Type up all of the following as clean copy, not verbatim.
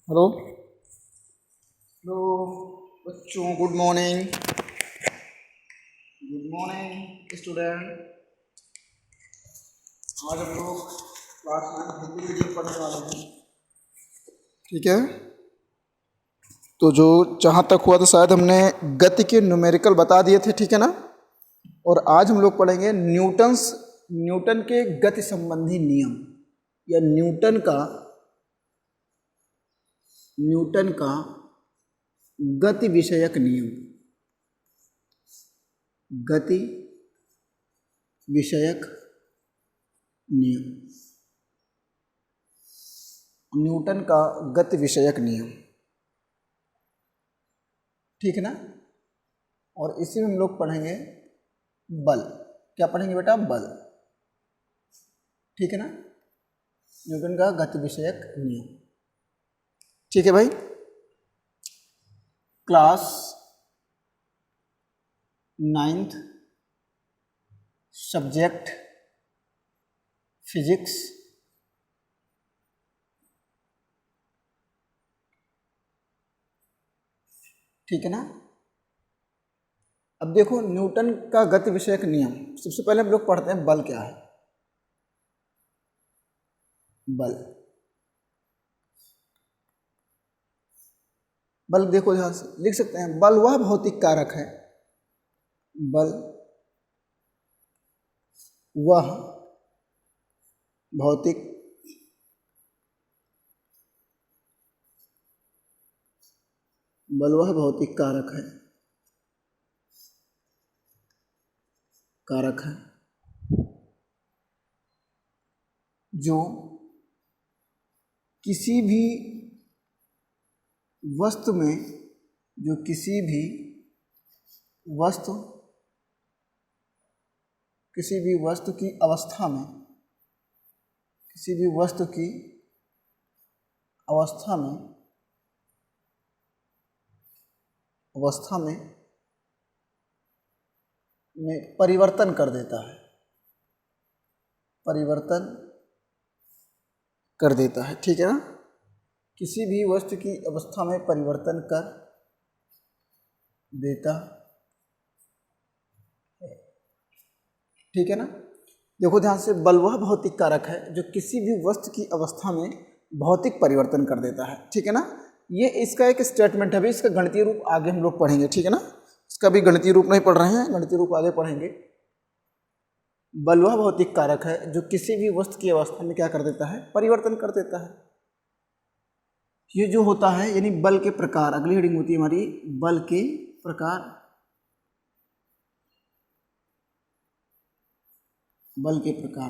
Hello hello बच्चों, good morning. Good morning student. आज हम लोग क्लास 9 हिंदी मीडियम पढ़ने वाले हैं। ठीक है, तो जो जहाँ तक हुआ था शायद हमने गति के न्यूमेरिकल बता दिए थे, ठीक है ना। और आज हम लोग पढ़ेंगे न्यूटन के गति संबंधी नियम या न्यूटन का गति विषयक नियम। गति विषयक नियम, न्यूटन का गति विषयक नियम, ठीक है ना। और इसी में हम लोग पढ़ेंगे बल। क्या पढ़ेंगे बेटा? बल, ठीक है ना। न्यूटन का गति विषयक नियम, ठीक है भाई। क्लास 9th सब्जेक्ट फिजिक्स, ठीक है ना। अब देखो न्यूटन का गति विषयक नियम, सबसे पहले हम लोग पढ़ते हैं बल क्या है। बल देखो ध्यान से लिख सकते हैं। बल वह भौतिक कारक है, बल वह भौतिक कारक है जो किसी भी वस्तु की अवस्था में परिवर्तन कर देता है, ठीक है ना। किसी भी वस्तु की अवस्था में परिवर्तन कर देता है, ठीक है ना। देखो ध्यान से, बल वह भौतिक कारक है जो किसी भी वस्तु की अवस्था में भौतिक परिवर्तन कर देता है, ठीक है ना। ये इसका एक स्टेटमेंट है। अभी इसका गणितीय रूप आगे हम लोग पढ़ेंगे, ठीक है ना। इसका भी गणितीय रूप नहीं पढ़ रहे हैं, गणितीय रूप आगे पढ़ेंगे। बल वह भौतिक कारक है जो किसी भी वस्तु की अवस्था में क्या कर देता है? परिवर्तन कर देता है। ये जो होता है यानी बल के प्रकार, अगली हेडिंग होती है हमारी बल के प्रकार।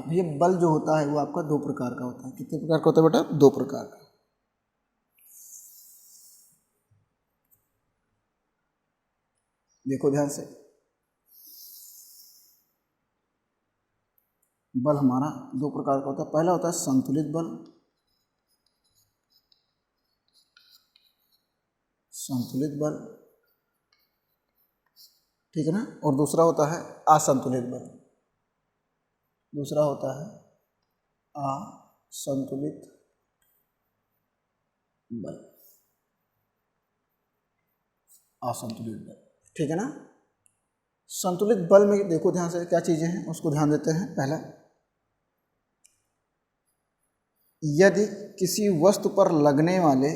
भैया बल जो होता है वो आपका 2 प्रकार का होता है। कितने प्रकार का होता है बेटा? 2 प्रकार का। देखो ध्यान से, बल हमारा 2 प्रकार का होता है। पहला होता है संतुलित बल, ठीक है ना। और दूसरा होता है असंतुलित बल, ठीक है ना। संतुलित बल में देखो ध्यान से क्या चीजें हैं उसको ध्यान देते हैं। पहला, यदि किसी वस्तु पर लगने वाले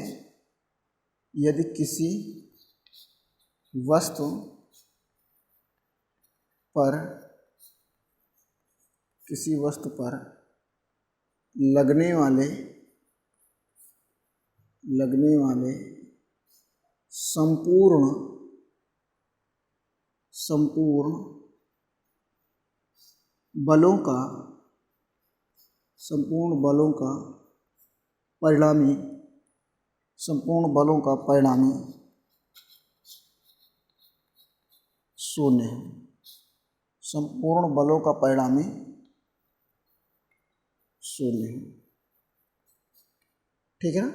लगने वाले संपूर्ण बलों का परिणामी शून्य है। संपूर्ण बलों का परिणामी शून्य है, ठीक है ना।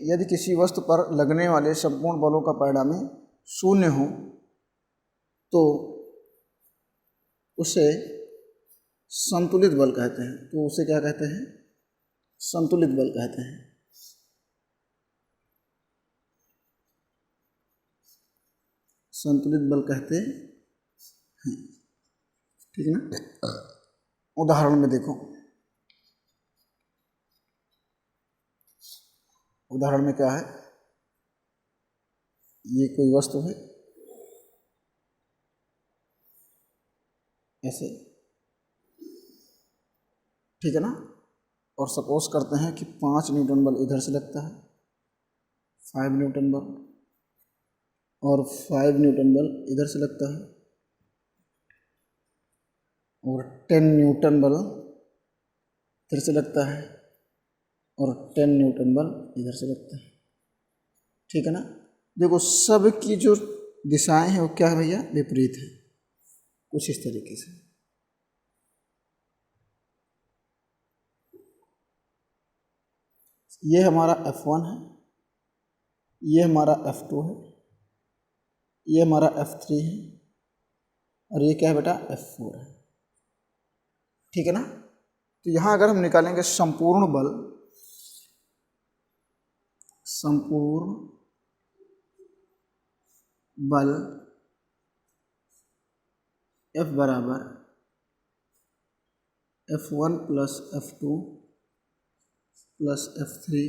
यदि किसी वस्तु पर लगने वाले संपूर्ण बलों का परिणामी शून्य हो तो उसे संतुलित बल कहते हैं। संतुलित बल कहते हैं। संतुलित बल कहते हैं, ठीक है ना। उदाहरण में देखो, उदाहरण में क्या है, ये कोई वस्तु है ऐसे, ठीक है ना, और सपोज करते हैं कि 5 न्यूटन बल इधर से लगता है, 5 न्यूटन बल, और 5 न्यूटन बल इधर से लगता है, और 10 न्यूटन बल इधर से लगता है, और 10 न्यूटन बल इधर से लगता है, ठीक है ना। देखो सब की जो दिशाएं हैं वो क्या है भैया, विपरीत है, कुछ इस तरीके से। ये हमारा F1 है, ये हमारा F2 है, ये हमारा F3 है, और ये क्या है बेटा, F4 है, ठीक है ना। तो यहाँ अगर हम निकालेंगे संपूर्ण बल, संपूर्ण बल F बराबर F1 plus F2 plus F3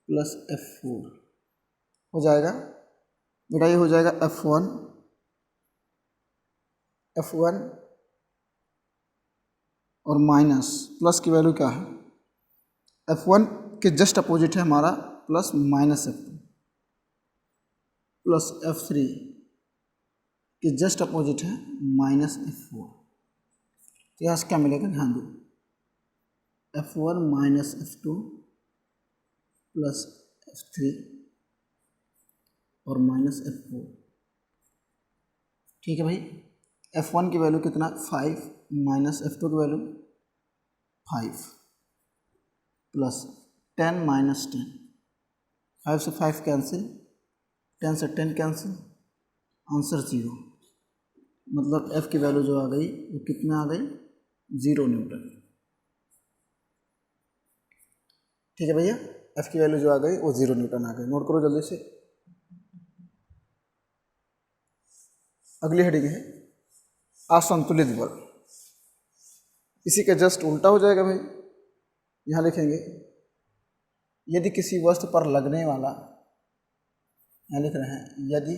plus F4 हो जाएगा बेटा। ये हो जाएगा F1 और माइनस प्लस की वैल्यू क्या है, F1 के जस्ट अपोजिट है हमारा plus minus F2, plus F3 के जस्ट अपोजिट है माइनस F4। तो यहाँ से क्या मिलेगा, ध्यान दो, F1 minus F2 plus F3 और माइनस F4, ठीक है भाई। F1 की वैल्यू कितना, 5, माइनस F2 की वैल्यू 5 प्लस 10 माइनस 10, 5 से 5 कैंसिल, 10 से 10 कैंसिल, आंसर 0। मतलब F की वैल्यू जो आ गई वो कितना आ गई, 0 न्यूटन, ठीक है भैया। F की वैल्यू जो आ गई वो 0 न्यूटन आ गई, नोट करो जल्दी से। अगली हेडिंग है असंतुलित बल। इसी का जस्ट उल्टा हो जाएगा भाई, यहाँ लिखेंगे यदि किसी वस्तु पर लगने वाला, यहाँ लिख रहे हैं यदि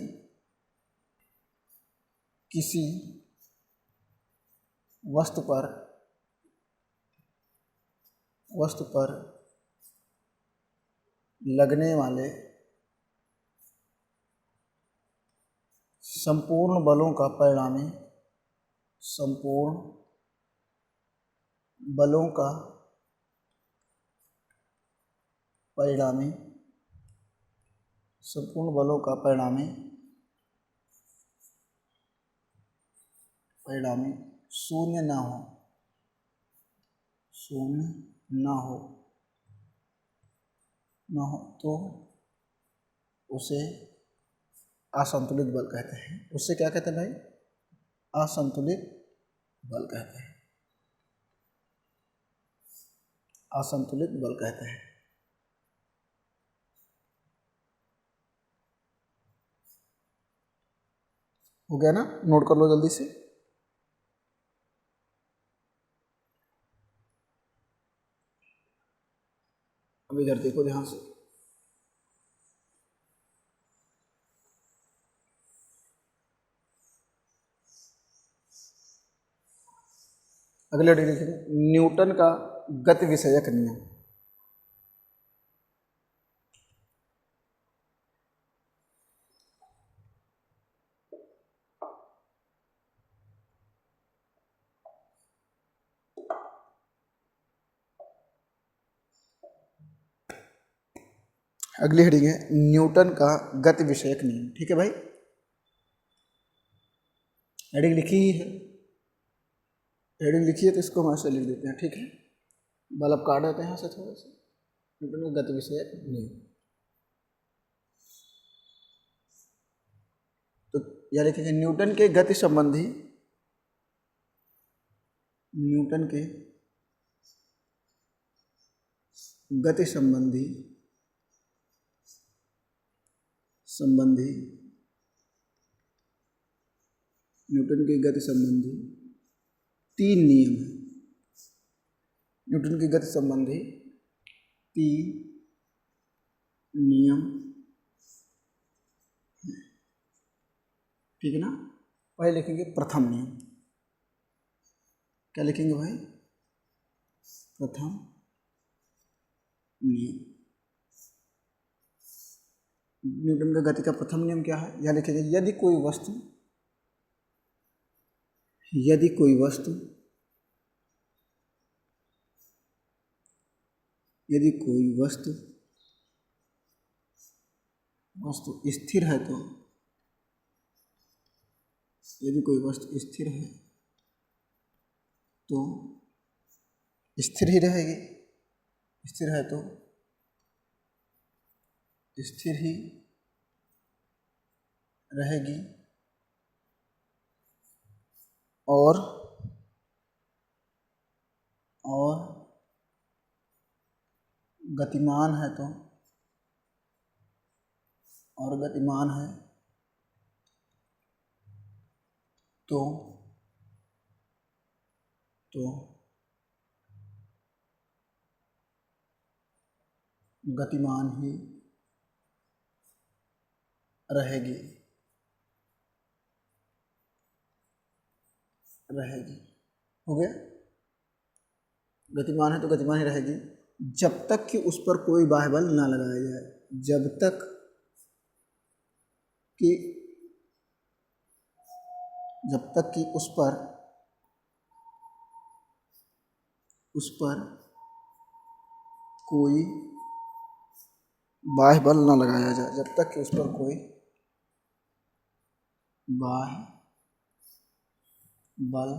किसी वस्तु पर लगने वाले संपूर्ण बलों का परिणामी, संपूर्ण बलों का परिणामी, संपूर्ण बलों का परिणामी शून्य ना हो, शून्य ना हो तो उसे असंतुलित बल कहते हैं। उससे क्या कहते हैं भाई, असंतुलित बल कहते हैं, असंतुलित बल कहते हैं। हो गया ना, नोट कर लो जल्दी से। अब इधर देखो ध्यान से, अगले हेडिंग लिखेंगे न्यूटन का गति विषयक नियम। अगली हेडिंग है न्यूटन का गति विषयक नियम, ठीक है भाई। हेडिंग लिखी ही है, हेडिंग लिखी है तो इसको हम ऐसे लिख देते हैं, ठीक है। बल्ब काट देते हैं यहाँ से थोड़ा सा, न्यूटन का गति विषयक नियम। तो यह लिखेंगे न्यूटन के गति संबंधी, न्यूटन के गति संबंधी न्यूटन की गति संबंधी 3 नियम हैं। न्यूटन की गति संबंधी 3 नियम, ठीक है ना। पहले लिखेंगे प्रथम नियम। क्या लिखेंगे भाई? प्रथम नियम। न्यूटन का गति का प्रथम नियम क्या है? यह लिखेंगे, यदि कोई वस्तु स्थिर है तो, यदि कोई वस्तु स्थिर है तो स्थिर ही रहेगी। स्थिर है तो स्थिर ही रहेगी, और गतिमान है तो, गतिमान है तो गतिमान ही रहेगी। हो गया? गतिमान है तो गतिमान ही रहेगी जब तक कि उस पर कोई बाह्य बल ना लगाया जाए। जब तक कि उस पर कोई बाह्य बल ना लगाया जाए। जब तक कि उस पर कोई बाह्य बल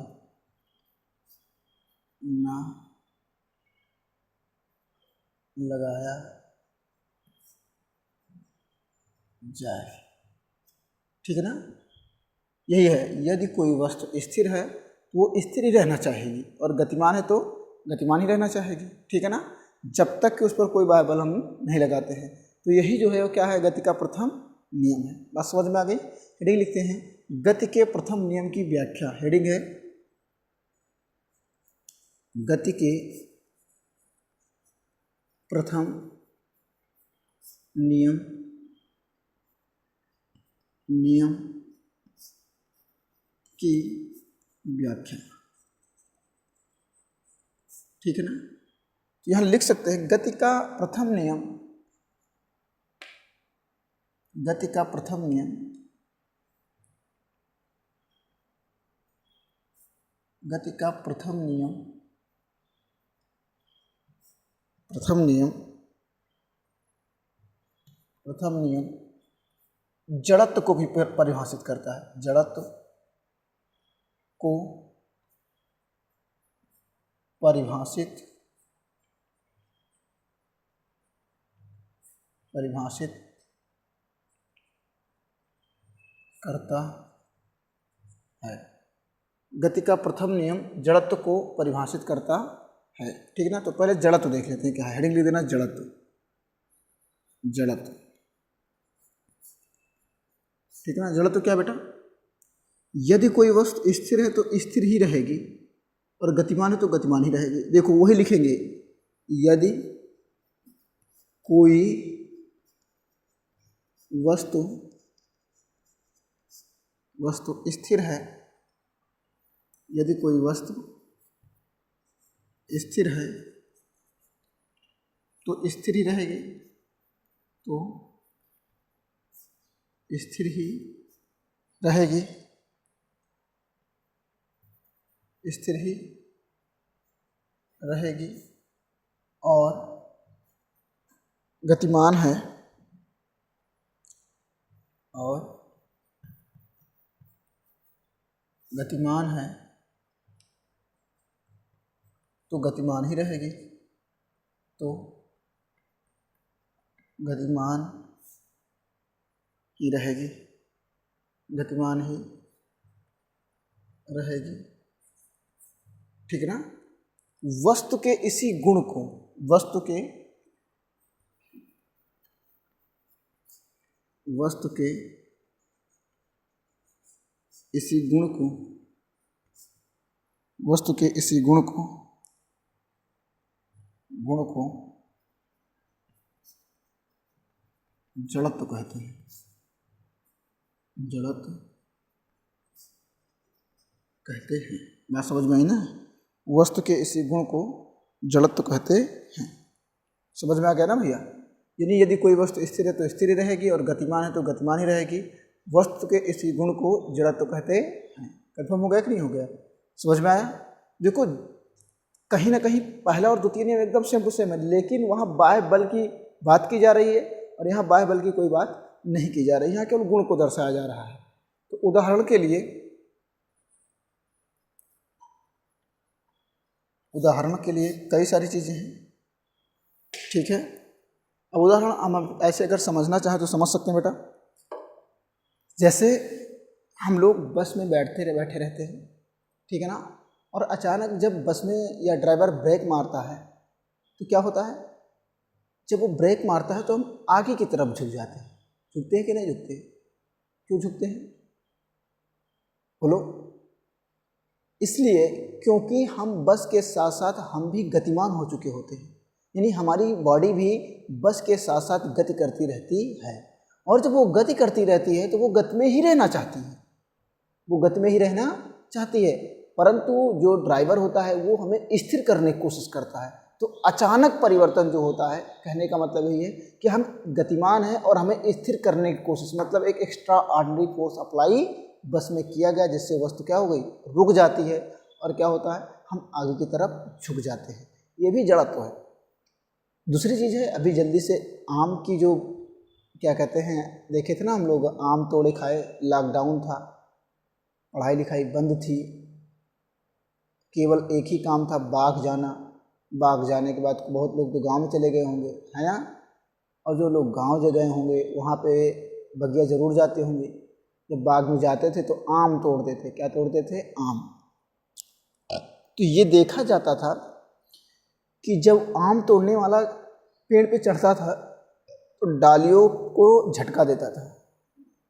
ना लगाया जाए, ठीक है ना। यही है, यदि कोई वस्तु स्थिर है तो वो स्थिर ही रहना चाहेगी, और गतिमान है तो गतिमान ही रहना चाहेगी, ठीक है ना। जब तक कि उस पर कोई बाह्य बल हम नहीं लगाते हैं। तो यही जो है वो क्या है? गति का प्रथम नियम है। बात समझ में आ गई? हेडिंग लिखते हैं, गति के प्रथम नियम की व्याख्या। हेडिंग है, गति के प्रथम नियम की व्याख्या, ठीक है ना। तो यहां लिख सकते हैं, गति का प्रथम नियम जड़त्व को भी परिभाषित करता है। जड़त्व को परिभाषित करता है। गति का प्रथम नियम जड़त्व को परिभाषित करता है, ठीक है ना। तो पहले जड़त्व देख लेते हैं क्या है। हेडिंग लिख देना, जड़त्व। ठीक है ना। जड़त्व क्या बेटा? यदि कोई वस्तु स्थिर है तो स्थिर ही रहेगी, और गतिमान है तो गतिमान ही रहेगी। देखो वही लिखेंगे, यदि कोई वस्तु स्थिर है, यदि कोई वस्तु स्थिर है तो स्थिर ही रहेगी, तो स्थिर ही रहेगी, और गतिमान है तो गतिमान ही रहेगी, ठीक है ना। वस्तु के इसी गुण को, वस्तु के इसी गुण को, वस्तु के इसी गुण को जड़त्व कहते हैं। जड़त्व कहते हैं। बात समझ में आई ना? वस्तु के इसी गुण को जड़त्व कहते हैं। समझ में आ गया ना भैया? यानी यदि कोई वस्तु स्थिर है तो स्थिर ही रहेगी और गतिमान है तो गतिमान ही रहेगी। वस्तु के इसी गुण को जड़त्व कहते हैं। कंफर्म हो गया कि नहीं हो गया? समझ में आया? देखो कहीं ना कहीं पहला और द्वितीय नियम एकदम सेम टू सेम है, लेकिन वहाँ बाह्य बल की बात की जा रही है और यहाँ बाह्य बल की कोई बात नहीं की जा रही है। यहाँ केवल गुण को दर्शाया जा रहा है। तो उदाहरण के लिए कई सारी चीज़ें हैं, ठीक है। अब उदाहरण हम ऐसे अगर समझना चाहें तो समझ सकते हैं बेटा। जैसे हम लोग बस में बैठे रहते हैं, ठीक है ना, और अचानक जब बस में या ड्राइवर ब्रेक मारता है तो क्या होता है? जब वो ब्रेक मारता है तो हम आगे की तरफ झुक जाते हैं। झुकते हैं कि नहीं झुकते? क्यों झुकते हैं बोलो? इसलिए क्योंकि हम बस के साथ साथ हम भी गतिमान हो चुके होते हैं। यानी हमारी बॉडी भी बस के साथ साथ गति करती रहती है, और जब वो गति करती रहती है तो वो गति में ही रहना चाहती है। परंतु जो ड्राइवर होता है वो हमें स्थिर करने की कोशिश करता है। तो अचानक परिवर्तन जो होता है, कहने का मतलब यही है कि हम गतिमान हैं और हमें स्थिर करने की कोशिश, मतलब एक एक्स्ट्रा ऑर्डिनरी फोर्स अप्लाई बस में किया गया, जिससे वस्तु क्या हो गई? रुक जाती है और क्या होता है? हम आगे की तरफ झुक जाते हैं। ये भी जड़त्व है। दूसरी चीज़ है, अभी जल्दी से आम की जो क्या कहते हैं, देखे थे ना हम लोग, आम तोड़े खाए, लॉकडाउन था, पढ़ाई लिखाई बंद थी, केवल एक ही काम था बाग जाना। बाग जाने के बाद बहुत लोग तो गांव में चले गए होंगे, है ना, और जो लोग गांव गए होंगे वहाँ पे बगिया ज़रूर जाते होंगे। जब बाग में जाते थे तो आम तोड़ते थे। क्या तोड़ते थे? आम। तो ये देखा जाता था कि जब आम तोड़ने वाला पेड़ पे चढ़ता था तो डालियों को झटका देता था।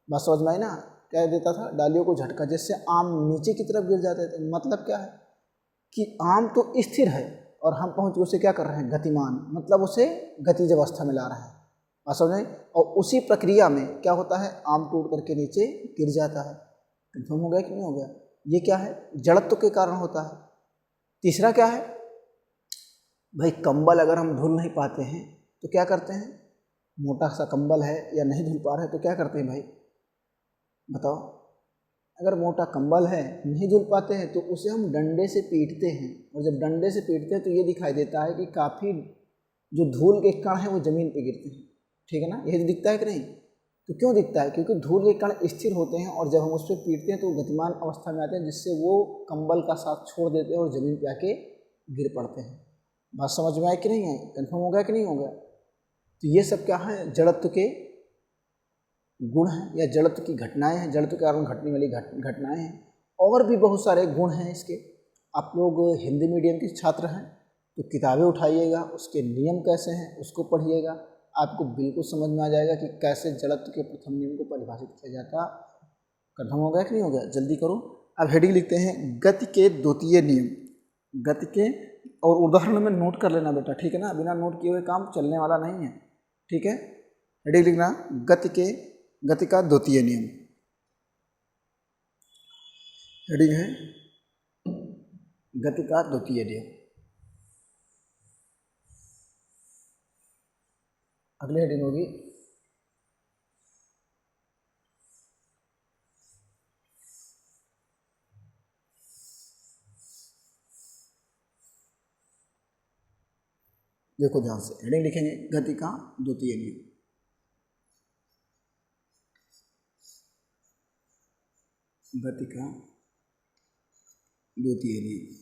बात समझ में आई ना? क्या देता था? डालियों को झटका, जिससे आम नीचे की तरफ गिर जाते थे। मतलब क्या है कि आम तो स्थिर है और हम पहुँच के उसे क्या कर रहे हैं? गतिमान, मतलब उसे गतिज अवस्था में ला रहे हैं। बात समझ में? और उसी प्रक्रिया में क्या होता है? आम टूट करके नीचे गिर जाता है। कंफर्म हो गया कि नहीं हो गया? ये क्या है? जड़त्व के कारण होता है। तीसरा क्या है भाई? कंबल अगर हम धुल नहीं पाते हैं तो क्या करते हैं? मोटा सा कंबल है या नहीं धुल पा रहे तो क्या करते हैं भाई? बताओ। अगर मोटा कंबल है, नहीं धुल पाते हैं, तो उसे हम डंडे से पीटते हैं, और जब डंडे से पीटते हैं तो ये दिखाई देता है कि काफ़ी जो धूल के कण हैं वो ज़मीन पे गिरते हैं, ठीक है ना? यह दिखता है कि नहीं? तो क्यों दिखता है? क्योंकि धूल के कण स्थिर होते हैं और जब हम उस पर पीटते हैं तो गतिमान अवस्था में आते हैं, जिससे वो कंबल का साथ छोड़ देते हैं और ज़मीन पे आके गिर पड़ते हैं। बात समझ में आई कि नहीं आई? कन्फर्म हो गया कि नहीं हो गया? तो ये सब क्या है? जड़त्व के गुण हैं या जड़त्व की घटनाएं हैं, जड़त्व के कारण घटने वाली घटनाएं हैं। और भी बहुत सारे गुण हैं इसके। आप लोग हिंदी मीडियम के छात्र हैं तो किताबें उठाइएगा, उसके नियम कैसे हैं उसको पढ़िएगा, आपको बिल्कुल समझ में आ जाएगा कि कैसे जड़त्व के प्रथम नियम को परिभाषित किया जाता। कन्फर्म हो गया कि नहीं हो गया? जल्दी करो। अब हेडिंग लिखते हैं गति के द्वितीय नियम। गति के, और उदाहरण में नोट कर लेना बेटा, ठीक है ना? बिना नोट किए हुए काम चलने वाला नहीं है, ठीक है? हेडिंग लिखना गति का द्वितीय नियम। हेडिंग है गति का द्वितीय नियम। अगली हेडिंग होगी देखो ध्यान से, हेडिंग लिखेंगे गति का द्वितीय नियम। गति का द्वितीय नियम।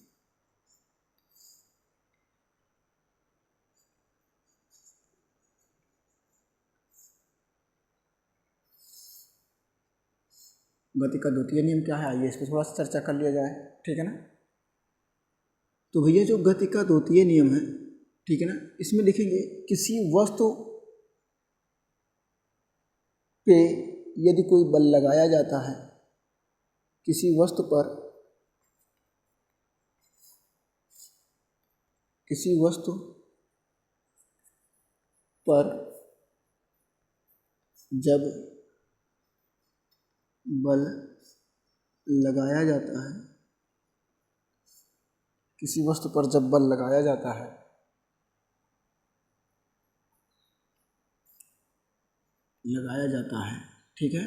गति का द्वितीय नियम क्या है? आइए इस पर थोड़ा सा चर्चा कर लिया जाए, ठीक है ना? तो भैया जो गति का द्वितीय नियम है, ठीक है ना, इसमें लिखेंगे किसी वस्तु पे यदि कोई बल लगाया जाता है, किसी वस्तु पर जब बल लगाया जाता है, किसी वस्तु पर जब बल लगाया जाता है ठीक है,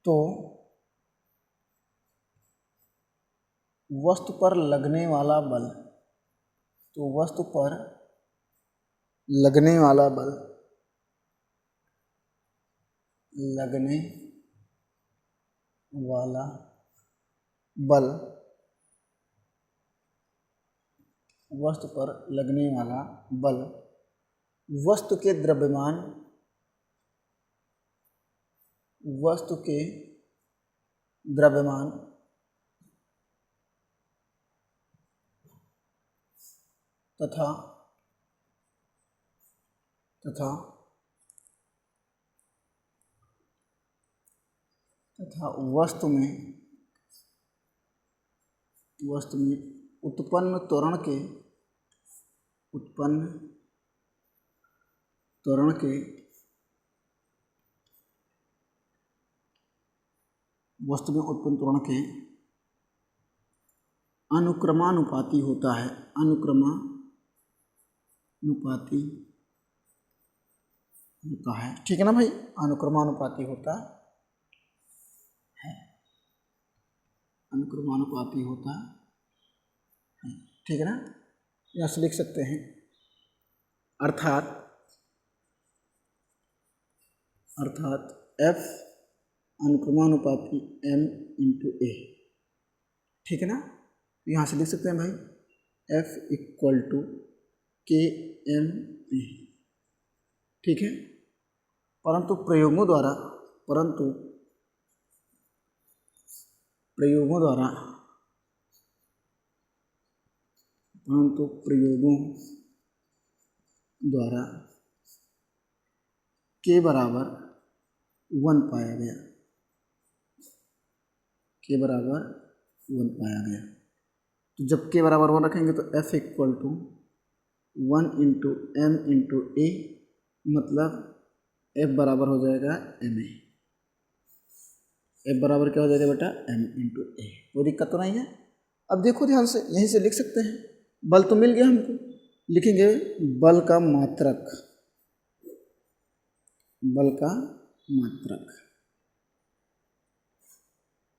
तो वस्तु पर लगने वाला बल वस्तु के द्रव्यमान तथा वस्तु में उत्पन्न त्वरण के अनुक्रमानुपाती होता है। ठीक है ना भाई, अनुक्रमानुपाती होता है, ठीक है ना। यहाँ से लिख सकते हैं अर्थात F अनुक्रमानुपाती m इंटू ए, ठीक है ना। यहाँ से लिख सकते हैं भाई F इक्वल टू के एम ए, ठीक है। परंतु प्रयोगों द्वारा के बराबर 1 पाया गया, तो जब के बराबर 1 रखेंगे तो F equal to 1 into M into A, मतलब F बराबर हो जाएगा एम ए। F बराबर क्या हो जाएगा बेटा, m इंटू ए। कोई दिक्कत तो नहीं है। अब देखो ध्यान से, यहीं से लिख सकते हैं, बल तो मिल गया हमको, लिखेंगे बल का मात्रक।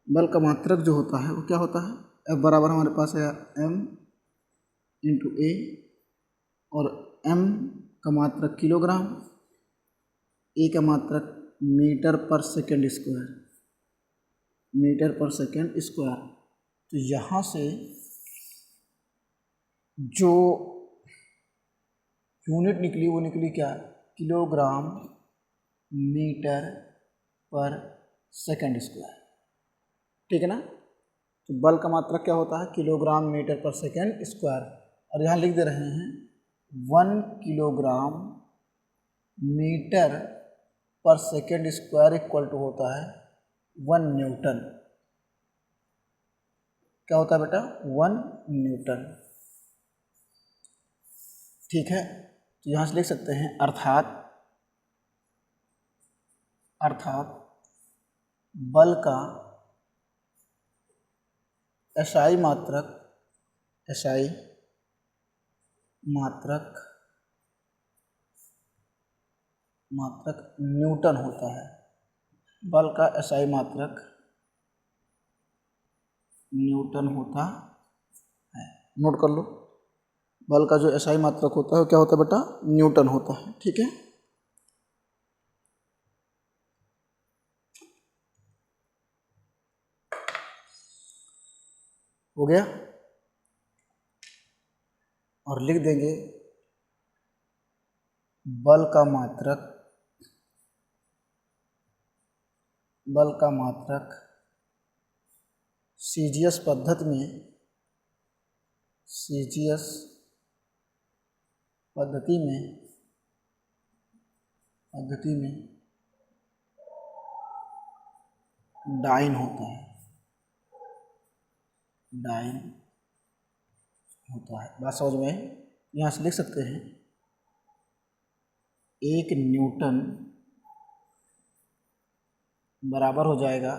बल का मात्रक जो होता है वो क्या होता है, F बराबर हमारे पास है m इंटू ए, और m का मात्रक किलोग्राम, ए का मात्रक मीटर पर सेकेंड स्क्वायर। तो यहाँ से जो यूनिट निकली वो निकली क्या, किलोग्राम मीटर पर सेकेंड स्क्वायर, ठीक है ना। तो बल का मात्रक क्या होता है, किलोग्राम मीटर पर सेकेंड स्क्वायर, और यहाँ लिख दे रहे हैं 1 किलोग्राम मीटर पर सेकेंड स्क्वायर इक्वल टू होता है 1 न्यूटन। क्या होता है बेटा, 1 न्यूटन, ठीक है। तो यहाँ से लिख सकते हैं अर्थात बल का SI मात्रक न्यूटन होता है। बल का SI मात्रक न्यूटन होता है, नोट कर लो। बल का जो SI मात्रक होता है वो क्या होता है बेटा, न्यूटन होता है, ठीक है। हो गया, और लिख देंगे बल का मात्रक सीजीएस पद्धति में डाइन होता है, डाइन होता है। बात समझ में? यहाँ से लिख सकते हैं 1 न्यूटन बराबर हो जाएगा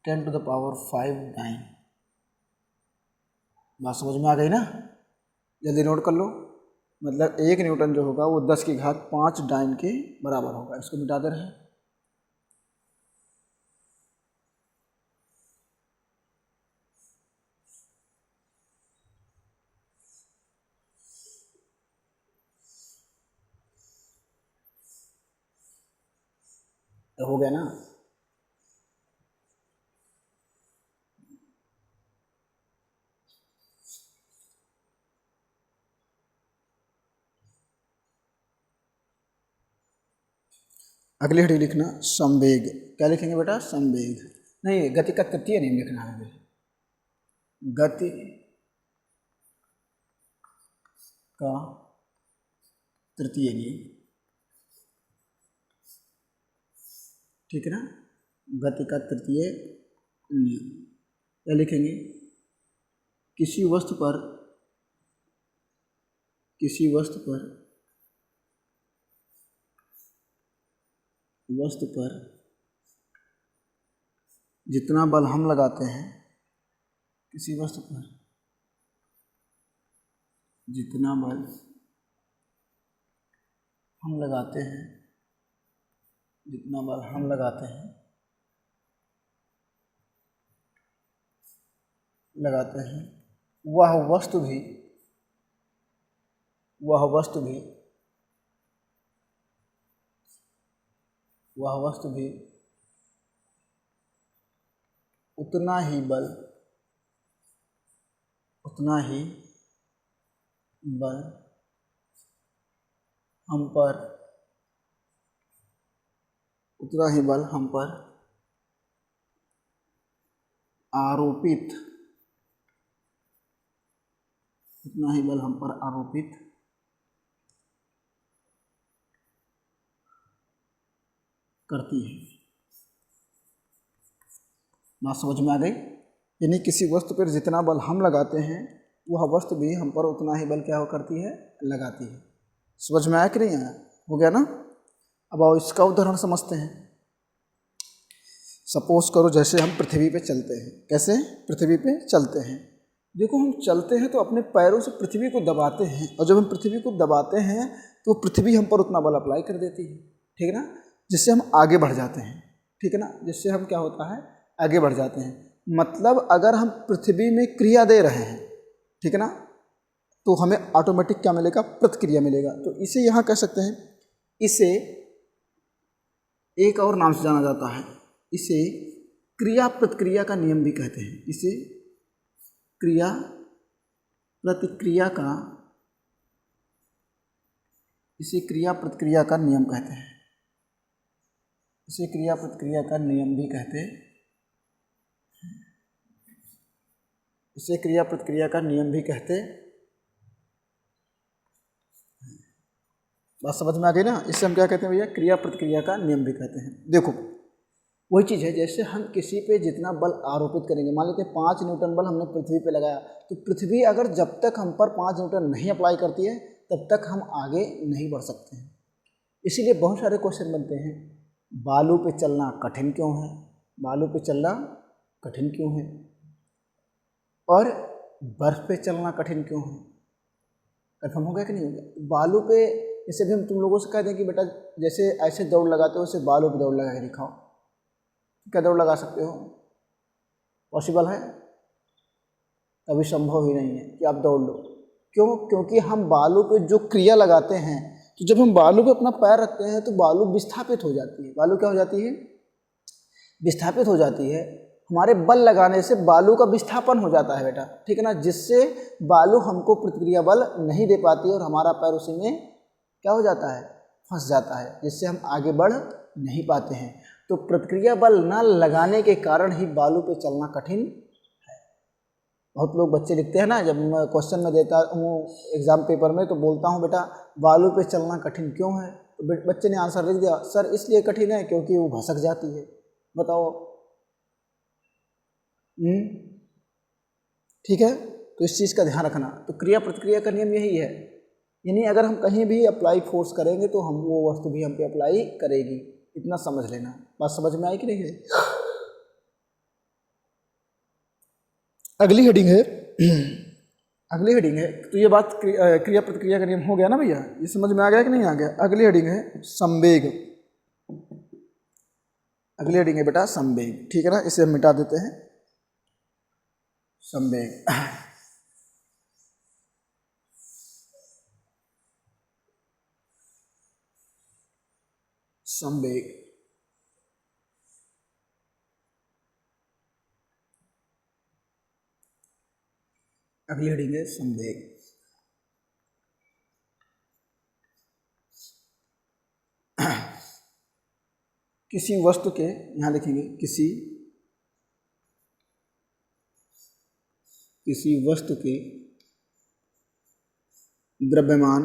10⁵ डाइन। बात समझ में आ गई ना? जल्दी नोट कर लो। मतलब 1 न्यूटन जो होगा वो 10⁵ डाइन के बराबर होगा। इसको मिटा दे रहे हैं। तो हो गया ना? अगली हेडिंग लिखना संवेग। क्या लिखेंगे बेटा? संवेग। नहीं, गति का तृतीय नियम लिखना है। गति का तृतीय नियम, ठीक है ना? गति का तृतीय नियम क्या लिखेंगे? किसी वस्तु पर जितना बल हम लगाते हैं, किसी वस्तु पर जितना बल हम लगाते हैं, वह वस्तु भी उतना ही बल हम पर आरोपित करती है। बात समझ में आ गई? यानी किसी वस्तु पर जितना बल हम लगाते हैं वह वस्तु भी हम पर उतना ही बल क्या करती है? लगाती है। समझ में आया कि नहीं आया? हो गया ना? अब आओ इसका उदाहरण समझते हैं। सपोज करो जैसे हम पृथ्वी पे चलते हैं। कैसे? पृथ्वी पे चलते हैं। देखो, हम चलते हैं तो अपने पैरों से पृथ्वी को दबाते हैं, और जब हम पृथ्वी को दबाते हैं तो पृथ्वी हम पर उतना बल अप्लाई कर देती है, ठीक है ना? जिससे हम आगे बढ़ जाते हैं, ठीक है ना? जिससे हम क्या होता है? आगे बढ़ जाते हैं। मतलब अगर हम पृथ्वी में क्रिया दे रहे हैं, ठीक है ना, तो हमें ऑटोमेटिक क्या मिलेगा? प्रतिक्रिया मिलेगा। तो इसे यहाँ कह सकते हैं, इसे एक और नाम से जाना जाता है, इसे क्रिया प्रतिक्रिया का नियम भी कहते हैं। इसे क्रिया प्रतिक्रिया का नियम कहते हैं। इसे क्रिया प्रतिक्रिया का नियम भी कहते हैं। इसे क्रिया प्रतिक्रिया का नियम भी कहते हैं। बात समझ में आ गई ना? इससे हम क्या कहते हैं भैया? क्रिया प्रतिक्रिया का नियम भी कहते हैं। देखो, वही चीज़ है, जैसे हम किसी पे जितना बल आरोपित करेंगे, मान लेते हैं 5 न्यूटन बल हमने पृथ्वी पे लगाया, तो पृथ्वी अगर जब तक हम पर 5 न्यूटन नहीं अप्लाई करती है तब तक हम आगे नहीं बढ़ सकते हैं। इसीलिए बहुत सारे क्वेश्चन बनते हैं, बालू पे चलना कठिन क्यों है? बालू पे चलना कठिन क्यों है? और बर्फ़ पे चलना कठिन क्यों है? कन्फर्म हो गया कि नहीं हो गया? बालू पे जैसे भी हम तुम लोगों से कहते हैं कि बेटा जैसे ऐसे दौड़ लगाते हो वैसे बालू पे दौड़ लगा के दिखाओ, क्या दौड़ लगा सकते हो? पॉसिबल है? कभी संभव ही नहीं है कि आप दौड़ लो। क्यों? क्योंकि हम बालू पे जो क्रिया लगाते हैं, तो जब हम बालू पे अपना पैर रखते हैं तो बालू विस्थापित हो जाती है। बालू क्या हो जाती है? विस्थापित हो जाती है। हमारे बल लगाने से बालू का विस्थापन हो जाता है बेटा, ठीक है ना? जिससे बालू हमको प्रतिक्रिया बल नहीं दे पाती है और हमारा पैर उसी में क्या हो जाता है? फंस जाता है, जिससे हम आगे बढ़ नहीं पाते हैं। तो प्रतिक्रिया बल न लगाने के कारण ही बालू पे चलना कठिन है। बहुत लोग बच्चे लिखते हैं ना, जब मैं क्वेश्चन में देता हूँ एग्ज़ाम पेपर में, तो बोलता हूँ बेटा बालू पे चलना कठिन क्यों है? तो बच्चे ने आंसर लिख दिया, सर इसलिए कठिन है क्योंकि वो भसक जाती है। बताओ। ठीक है, तो इस चीज़ का ध्यान रखना। तो क्रिया प्रतिक्रिया का नियम यही है, यानी अगर हम कहीं भी अप्लाई फोर्स करेंगे तो हम वो वस्तु भी हम पे अप्लाई करेगी, इतना समझ लेना। बात समझ में आई कि नहीं है? अगली हेडिंग है अगली हेडिंग है, तो ये बात क्रिया प्रतिक्रिया का नियम हो गया ना भैया, ये समझ में आ गया कि नहीं आ गया? अगली हेडिंग है संवेग। अगली हेडिंग है बेटा संवेग, ठीक है ना, इसे हम मिटा देते हैं। संवेग संवेग अगली हेडिंग है संवेग। किसी वस्तु के, यहां लिखेंगे किसी वस्तु के द्रव्यमान,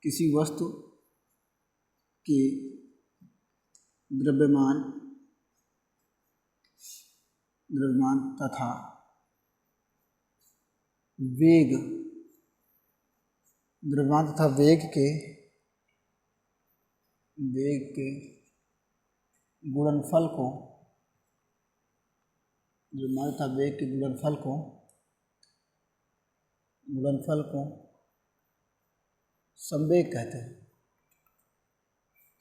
किसी वस्तु के द्रव्यमान तथा वेग, द्रव्यमान तथा वेग के गुणनफल को, द्रव्यमान तथा वेग के गुणनफल को संवेग कहते हैं।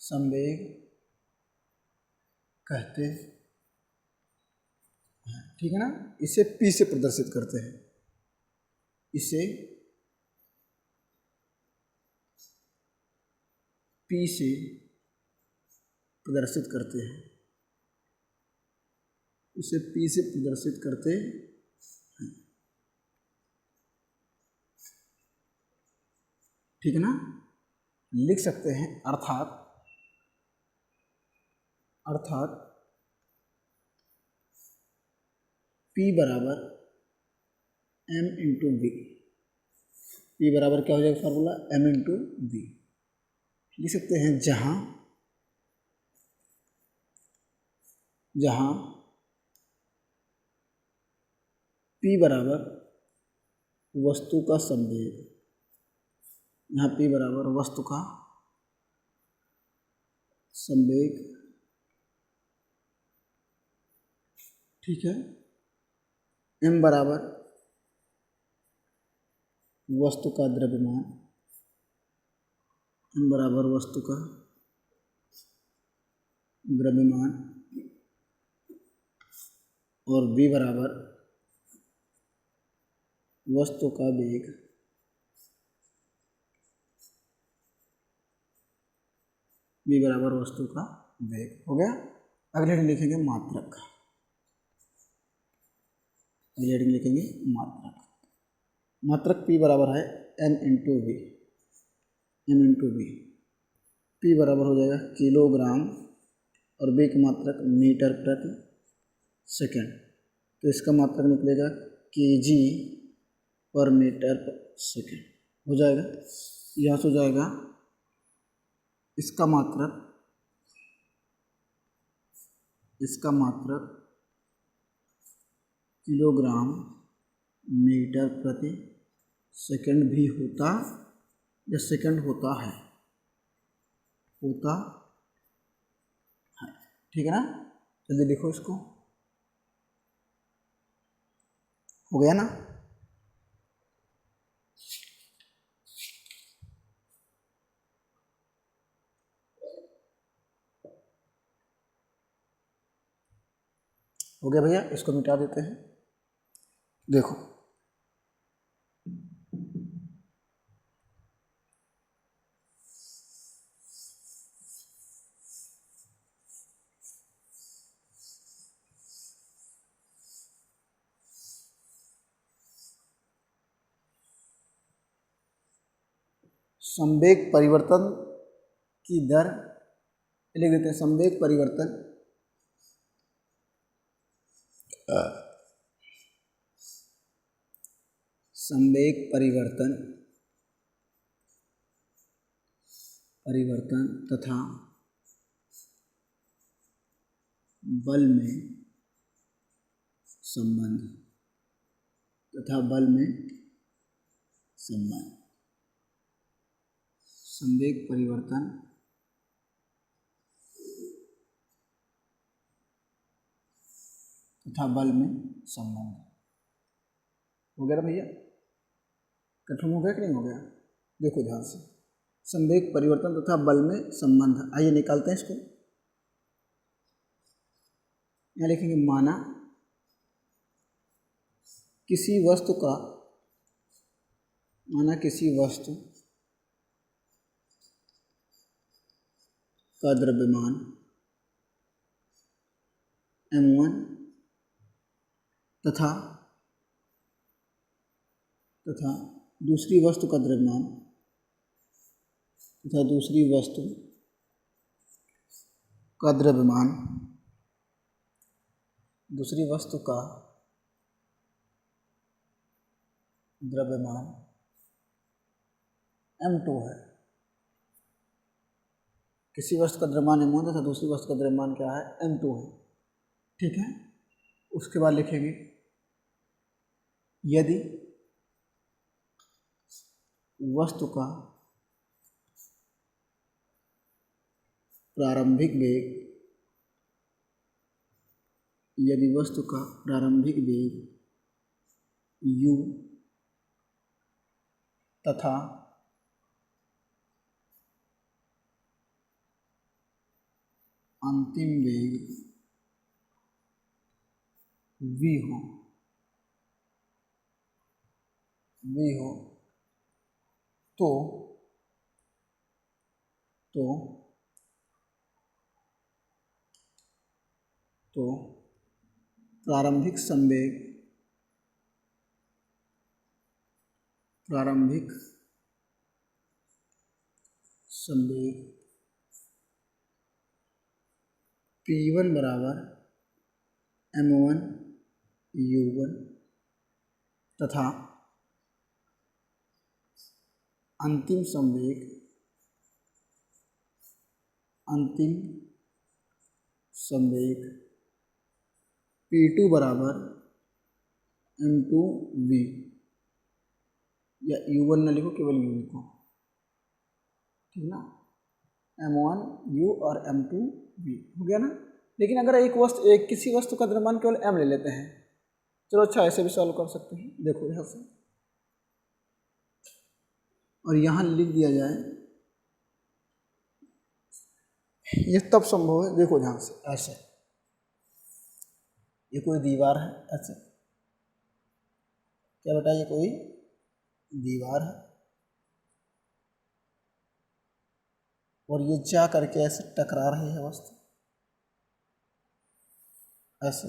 संवेग कहते हैं, ठीक है ना। इसे P से प्रदर्शित करते हैं, इसे P से प्रदर्शित करते हैं, इसे P से प्रदर्शित करते हैं। ठीक है ना, लिख सकते हैं अर्थात P बराबर m इंटू वी। P बराबर क्या हो जाएगा फार्मूला? m into we. लिख सकते हैं जहां P बराबर वस्तु का संवेग, यहाँ P बराबर वस्तु का संवेग, ठीक है। m बराबर वस्तु का द्रव्यमान, m बराबर वस्तु का द्रव्यमान, और v बराबर वस्तु का वेग, v बराबर वस्तु का वेग। हो गया। अगले हेडिंग लिखेंगे मात्रक। अगले हेडिंग लिखेंगे मात्रक। मात्रक P बराबर है m इंटू वी। P बराबर हो जाएगा किलोग्राम और v की मात्रक मीटर प्रति सेकेंड, तो इसका मात्रक निकलेगा kg पर मीटर पर सेकेंड। हो जाएगा, यहाँ से हो जाएगा इसका मात्रक किलोग्राम मीटर प्रति सेकंड भी होता या सेकंड होता है, ठीक है ना। जल्दी लिखो इसको। हो गया ना। हो गया भैया, इसको मिटा देते हैं। देखो संवेग परिवर्तन की दर लिख देते हैं। संवेग परिवर्तन तथा बल में संबंध तथा बल में संबंध, संवेग परिवर्तन तथा बल में संबंध। हो गया ना भैया? कठिन हो गया कि नहीं हो गया? देखो ध्यान से, संवेग परिवर्तन तथा बल में संबंध। आइए निकालते हैं इसको। यहाँ लिखेंगे माना किसी वस्तु का द्रव्यमान m1 तथा दूसरी वस्तु का द्रव्यमान दूसरी वस्तु का द्रव्यमान m2 है। किसी वस्तु का द्रव्यमान m1 तथा दूसरी वस्तु का द्रव्यमान क्या है? m2 है। ठीक है, उसके बाद लिखेंगे यदि वस्तु का प्रारंभिक वेग u तथा अंतिम वेग v हो तो प्रारंभिक संवेग P1 बराबर m1 u1 तथा अंतिम संवेग P2 बराबर m2v, या u1 न लिखो, केवल u लिखो। ठीक ना, m1 u और m2v हो गया ना। लेकिन अगर किसी वस्तु का द्रव्यमान केवल m ले लेते हैं, चलो अच्छा ऐसे भी सॉल्व कर सकते हैं। देखो यहाँ से, और यहाँ लिख दिया जाए, ये तब संभव है। देखो ध्यान से, ऐसे ये कोई दीवार है, ऐसे क्या बेटा, ये कोई दीवार है और ये जा करके ऐसे टकरा रही है वस्तु, ऐसे।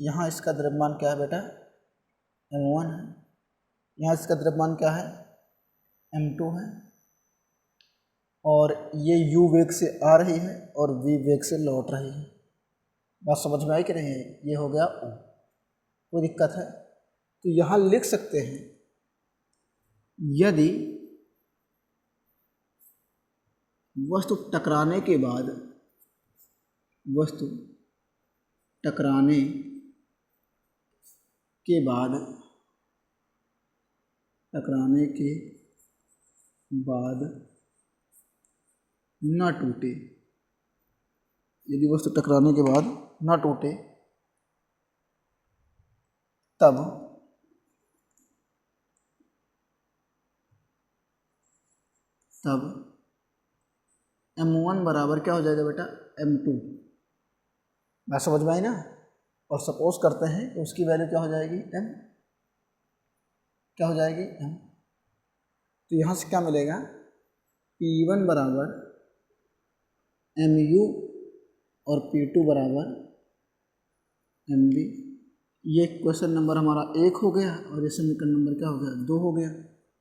यहाँ इसका द्रव्यमान क्या है बेटा? m1 है। यहाँ इसका द्रव्यमान क्या है? m2 है। और ये u वेग से आ रही है और v वेग से लौट रही है। बात समझ में आई कि नहीं? ये हो गया O। कोई दिक्कत है? तो यहाँ लिख सकते हैं यदि वस्तु टकराने के बाद न टूटे, यदि वस्तु टकराने के बाद न टूटे, तब m1 बराबर क्या हो जाएगा बेटा? m2। बात समझ में आई ना? और सपोज करते हैं कि उसकी वैल्यू क्या हो जाएगी? m। क्या हो जाएगी? m। तो यहाँ से क्या मिलेगा? P1 बराबर mu और P2 बराबर mv। ये क्वेश्चन नंबर हमारा 1 हो गया और ये समीकरण नंबर क्या हो गया? 2 हो गया।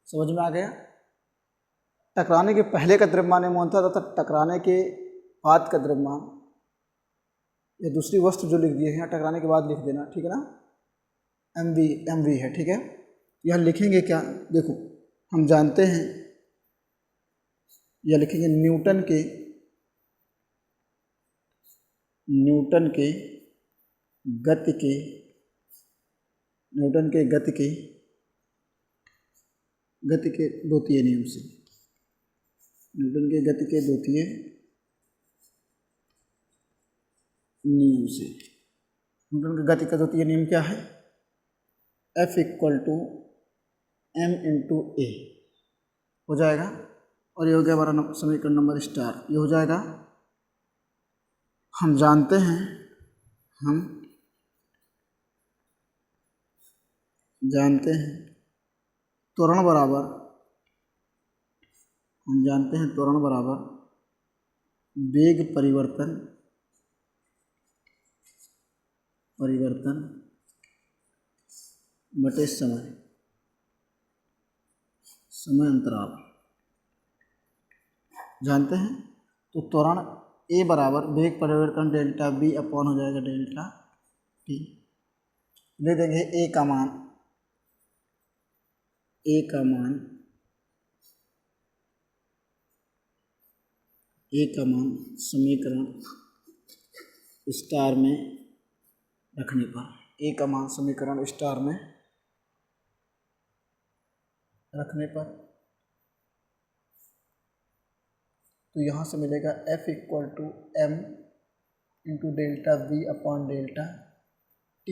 समझ में आ गया? टकराने के पहले का द्रव्यमान m1 था तथा टकराने के बाद का द्रव्यमान, ये दूसरी वस्तु जो लिख दिए हैं टकराने के बाद लिख देना। ठीक है ना? mv है। ठीक है, यह लिखेंगे क्या? देखो हम जानते हैं, यह लिखेंगे न्यूटन के न्यूटन के गति के द्वितीय नियम से, न्यूटन के गति के द्वितीय नियम से। न्यूटन के गति का द्वितीय नियम क्या है? F = m/a हो जाएगा, और ये हो गया हमारा समीकरण नंबर स्टार, ये हो जाएगा। हम जानते हैं त्वरण बराबर वेग परिवर्तन बटे समय अंतराल जानते हैं। तो त्वरण a बराबर वेग परिवर्तन डेल्टा v अपॉन हो जाएगा डेल्टा t। ले देंगे a का मान समीकरण स्टार में रखने पर, तो यहाँ से मिलेगा F = m/डेल्टा v upon delta t।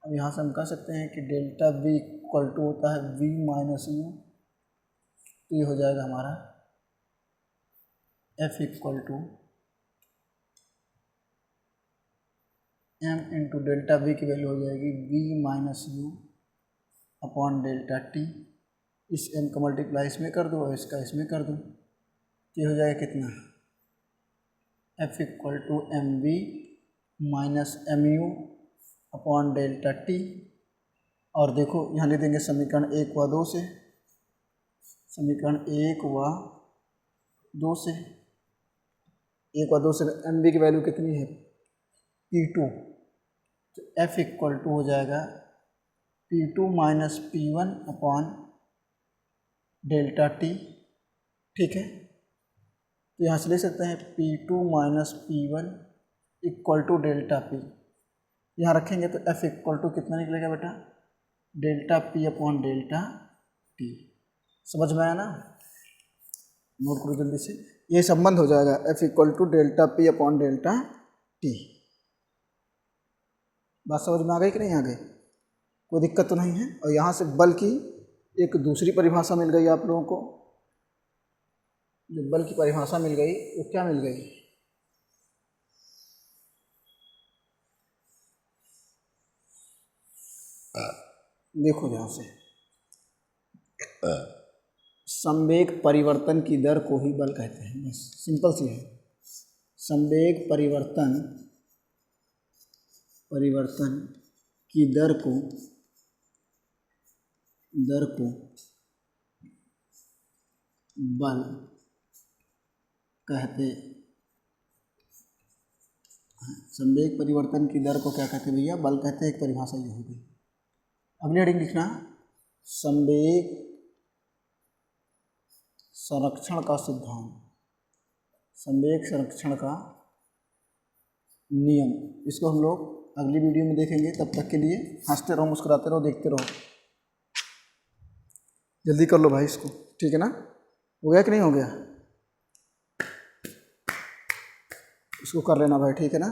अब यहाँ से हम कह सकते हैं कि डेल्टा v = होता है v - u, तो ये हो जाएगा हमारा F = m/डेल्टा v की वैल्यू हो जाएगी v - u upon delta t। इस m का मल्टीप्लाई इसमें कर दो और इसका इसमें कर दो, तो ये हो जाएगा कितना? F = mv - mu upon delta t। और देखो यहाँ ले देंगे समीकरण 1 व 2 से, mv की वैल्यू कितनी है? p2, तो F = हो जाएगा p2 - p1 upon delta t। ठीक है, तो यहाँ से ले सकते हैं p2 - p1 = डेल्टा p। यहाँ रखेंगे तो F = कितना निकलेगा बेटा? Delta p upon delta t। समझ में आया ना? नोट करो जल्दी से, ये संबंध हो जाएगा F = delta p upon delta t। बात समझ में आ गई कि नहीं आ गई? कोई दिक्कत तो नहीं है? और यहाँ से बल की एक दूसरी परिभाषा मिल गई आप लोगों को। जो बल की परिभाषा मिल गई वो क्या मिल गई? देखो ध्यान से, संवेग परिवर्तन की दर को ही बल कहते हैं, बस सिंपल सी है। संवेग परिवर्तन की दर को बल कहते हैं। संवेग परिवर्तन की दर को क्या कहते हैं भैया? बल कहते हैं। एक परिभाषा ये होगी। अगली हेडिंग लिखना, संवेग संरक्षण का सिद्धांत, संवेग संरक्षण का नियम। इसको हम लोग अगली वीडियो में देखेंगे। तब तक के लिए हंसते रहो, मुस्कुराते रहो, देखते रहो। जल्दी कर लो भाई इसको, ठीक है ना? हो गया कि नहीं हो गया? इसको कर लेना भाई, ठीक है ना?